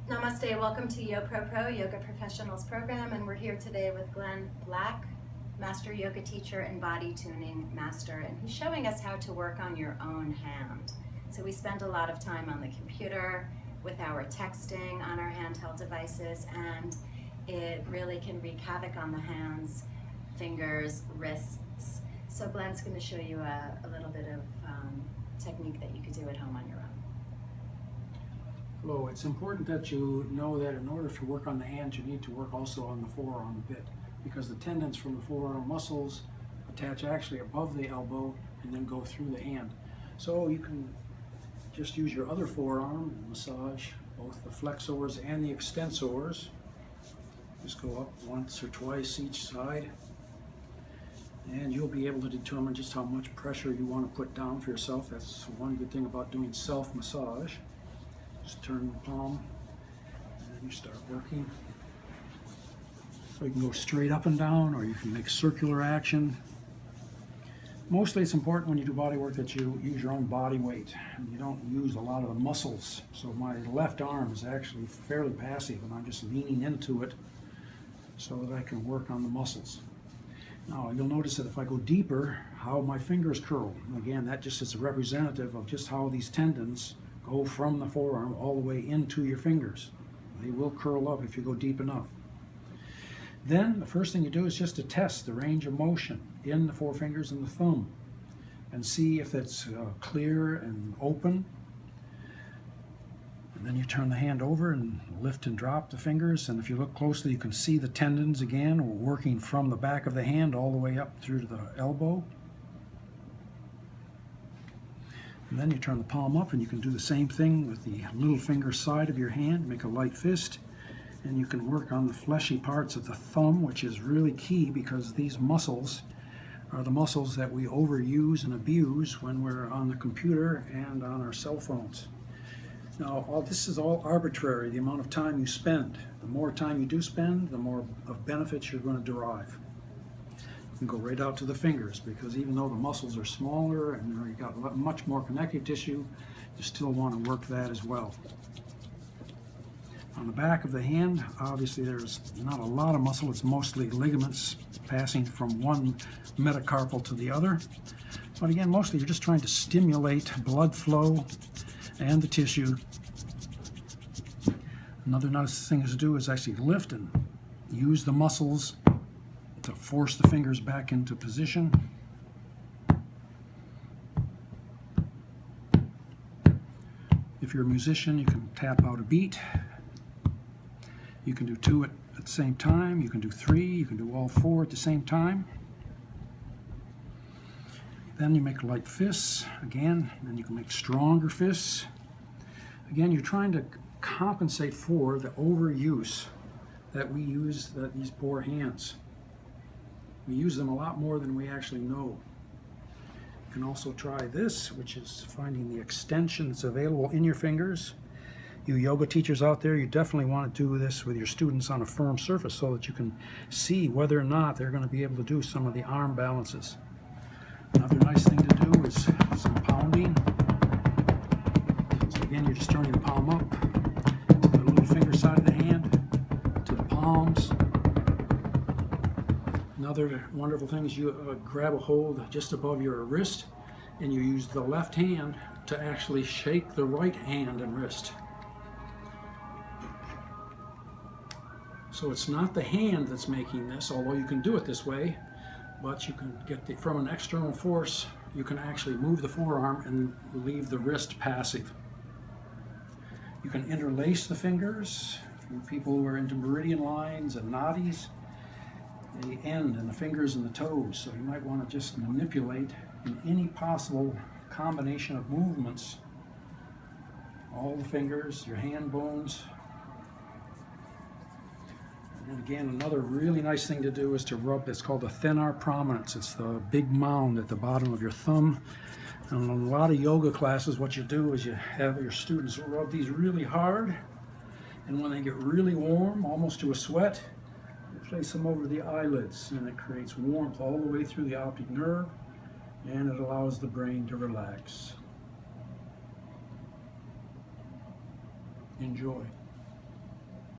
Namaste, welcome to YoPro, Yoga Professionals Program, and we're here today with Glenn Black, Master Yoga Teacher and Body Tuning Master, and he's showing us how to work on your own hand. So we spend a lot of time on the computer, with our texting, on our handheld devices, and it really can wreak havoc on the hands, fingers, wrists. So Glenn's going to show you a little bit of technique that you could do at home on your own. Hello, it's important that you know that in order to work on the hands, you need to work also on the forearm a bit, because the tendons from the forearm muscles attach actually above the elbow and then go through the hand. So you can just use your other forearm and massage both the flexors and the extensors. Just go up once or twice each side, and you'll be able to determine just how much pressure you want to put down for yourself. That's one good thing about doing self-massage. Just turn the palm and then you start working. So you can go straight up and down, or you can make circular action. Mostly it's important when you do body work that you use your own body weight and you don't use a lot of the muscles. So my left arm is actually fairly passive and I'm just leaning into it so that I can work on the muscles. Now you'll notice that if I go deeper, how my fingers curl. Again, that just is a representative of just how these tendons go from the forearm all the way into your fingers. They will curl up if you go deep enough. Then the first thing you do is just to test the range of motion in the forefingers and the thumb and see if it's clear and open. And then you turn the hand over and lift and drop the fingers, and if you look closely you can see the tendons again working from the back of the hand all the way up through to the elbow. And then you turn the palm up and you can do the same thing with the little finger side of your hand, make a light fist, and you can work on the fleshy parts of the thumb, which is really key because these muscles are the muscles that we overuse and abuse when we're on the computer and on our cell phones. Now, this is all arbitrary, the amount of time you spend. The more time you do spend, the more of benefits you're going to derive. You can go right out to the fingers, because even though the muscles are smaller and you've got much more connective tissue, you still want to work that as well. On the back of the hand, obviously there's not a lot of muscle, it's mostly ligaments passing from one metacarpal to the other. But again, mostly you're just trying to stimulate blood flow and the tissue. Another nice thing to do is actually lift and use the muscles to force the fingers back into position. If you're a musician, you can tap out a beat. You can do two at the same time. You can do three. You can do all four at the same time. Then you make light fists again, and then you can make stronger fists. Again, you're trying to compensate for the overuse that we use these poor hands. We use them a lot more than we actually know. You can also try this, which is finding the extension that's available in your fingers. You yoga teachers out there, you definitely want to do this with your students on a firm surface so that you can see whether or not they're going to be able to do some of the arm balances. Another nice thing to do is some pounding. So again, you're just turning the palm up to the little finger side of the hand, to the palms. Another wonderful thing is you grab a hold just above your wrist and you use the left hand to actually shake the right hand and wrist. So it's not the hand that's making this, although you can do it this way, but you can get from an external force, you can actually move the forearm and leave the wrist passive. You can interlace the fingers. For people who are into meridian lines and nadis, the end and the fingers and the toes. So you might want to just manipulate in any possible combination of movements all the fingers, your hand bones. And again, another really nice thing to do is to rub, it's called the thenar prominence. It's the big mound at the bottom of your thumb. And in a lot of yoga classes, what you do is you have your students rub these really hard, and when they get really warm, almost to a sweat, place them over the eyelids, and it creates warmth all the way through the optic nerve, and it allows the brain to relax. Enjoy.